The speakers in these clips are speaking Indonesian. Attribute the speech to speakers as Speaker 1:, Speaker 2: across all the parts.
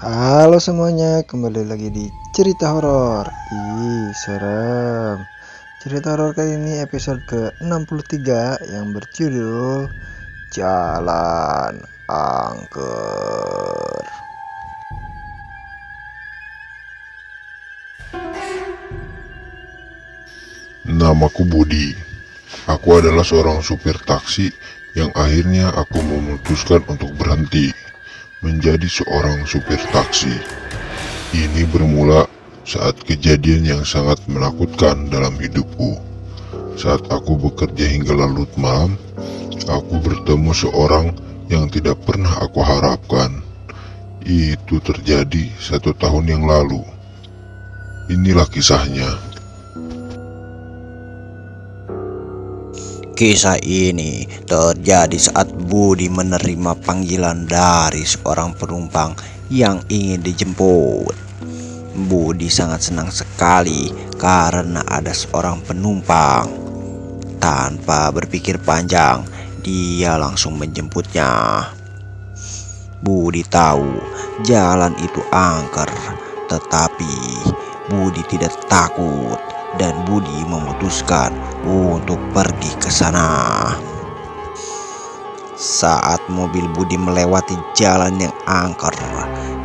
Speaker 1: Halo semuanya, kembali lagi di cerita horor. Serem. Cerita horor kali ini episode ke-63 yang berjudul Jalan Angker.
Speaker 2: Namaku Budi. Aku adalah seorang supir taksi yang akhirnya aku memutuskan untuk berhenti menjadi seorang supir taksi. Ini bermula saat kejadian yang sangat menakutkan dalam hidupku. Saat aku bekerja hingga larut malam, aku bertemu seorang yang tidak pernah aku harapkan. Itu terjadi 1 tahun yang lalu. Inilah kisahnya.
Speaker 3: Kisah ini terjadi saat Budi menerima panggilan dari seorang penumpang yang ingin dijemput. Budi sangat senang sekali karena ada seorang penumpang. Tanpa berpikir panjang, dia langsung menjemputnya. Budi tahu jalan itu angker, tetapi Budi tidak takut dan Budi memutuskan untuk pergi ke sana. Saat mobil Budi melewati jalan yang angker,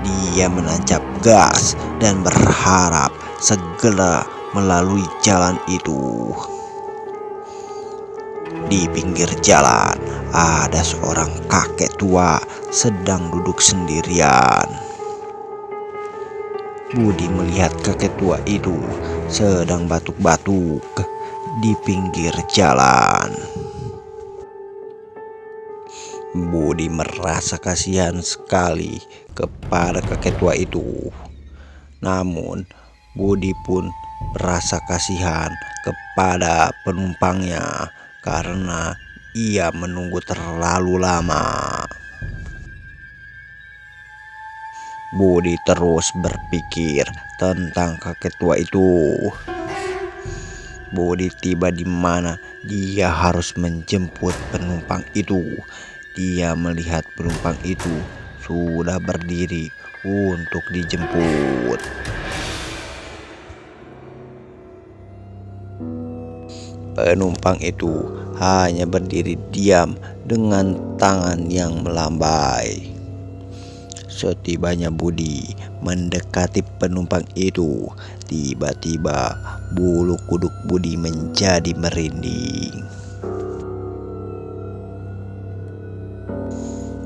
Speaker 3: dia menancap gas dan berharap segera melalui jalan itu. Di pinggir jalan ada seorang kakek tua sedang duduk sendirian. Budi melihat kakek tua itu sedang batuk-batuk di pinggir jalan. Budi merasa kasihan sekali kepada kakek tua itu. Namun Budi pun merasa kasihan kepada penumpangnya karena ia menunggu terlalu lama. Budi terus berpikir tentang kakek tua itu. Budi tiba di mana dia harus menjemput penumpang itu. Dia melihat penumpang itu sudah berdiri untuk dijemput. Penumpang itu hanya berdiri diam dengan tangan yang melambai. Setibanya Budi mendekati penumpang itu, tiba-tiba bulu kuduk Budi menjadi merinding.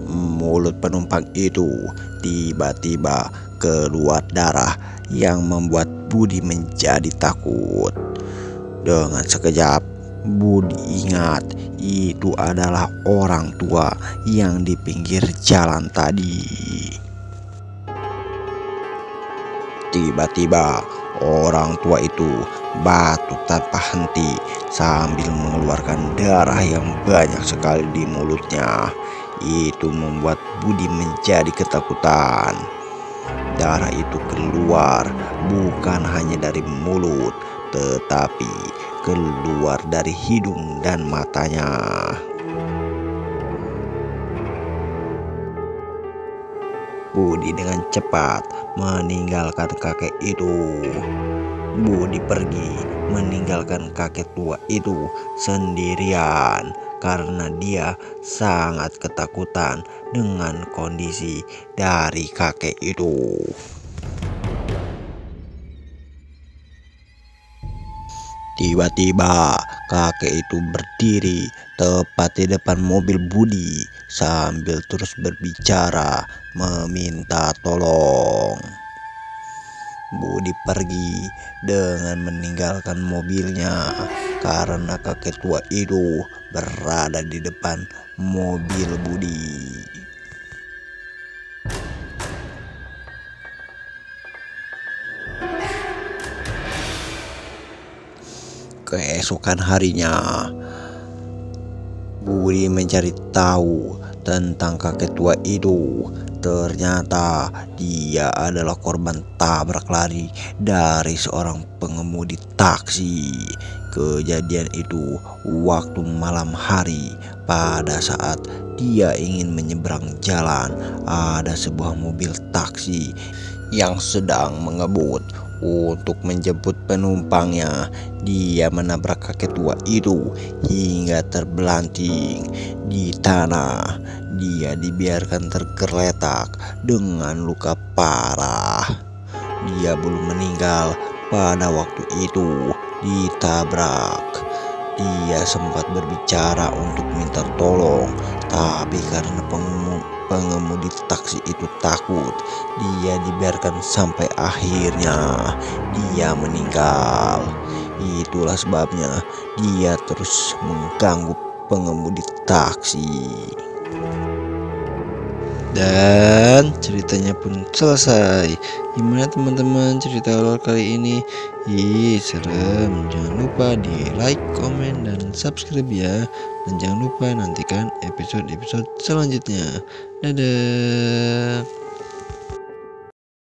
Speaker 3: Mulut penumpang itu tiba-tiba keluar darah yang membuat Budi menjadi takut. Dengan sekejap Budi ingat itu adalah orang tua yang di pinggir jalan tadi. Tiba-tiba orang tua itu batuk tanpa henti sambil mengeluarkan darah yang banyak sekali di mulutnya. Itu membuat Budi menjadi ketakutan. Darah itu keluar bukan hanya dari mulut, tetapi keluar dari hidung dan matanya. Budi dengan cepat meninggalkan kakek itu. Budi pergi meninggalkan kakek tua itu sendirian karena dia sangat ketakutan dengan kondisi dari kakek itu. Tiba-tiba kakek itu berdiri tepat di depan mobil Budi sambil terus berbicara meminta tolong. Budi pergi dengan meninggalkan mobilnya karena kakek tua itu berada di depan mobil Budi. Keesokan harinya, Budi mencari tahu tentang kakek tua itu, Ternyata dia adalah korban tabrak lari dari seorang pengemudi taksi. Kejadian itu waktu malam hari. Pada saat dia ingin menyeberang jalan, ada sebuah mobil taksi yang sedang mengebut untuk menjemput penumpangnya. Dia menabrak kakek tua itu hingga terbelanting di tanah. Dia dibiarkan tergeletak dengan luka parah. Dia belum meninggal pada waktu itu ditabrak. Dia sempat berbicara untuk minta tolong, tapi karena pengemudi taksi itu takut, dia dibiarkan sampai akhirnya dia meninggal. Itulah sebabnya dia terus mengganggu pengemudi taksi. Dan ceritanya pun selesai. Gimana teman-teman cerita horor kali ini? Ih, serem. Jangan lupa di like, komen, dan subscribe ya. Dan jangan lupa nantikan episode-episode selanjutnya. Dadah.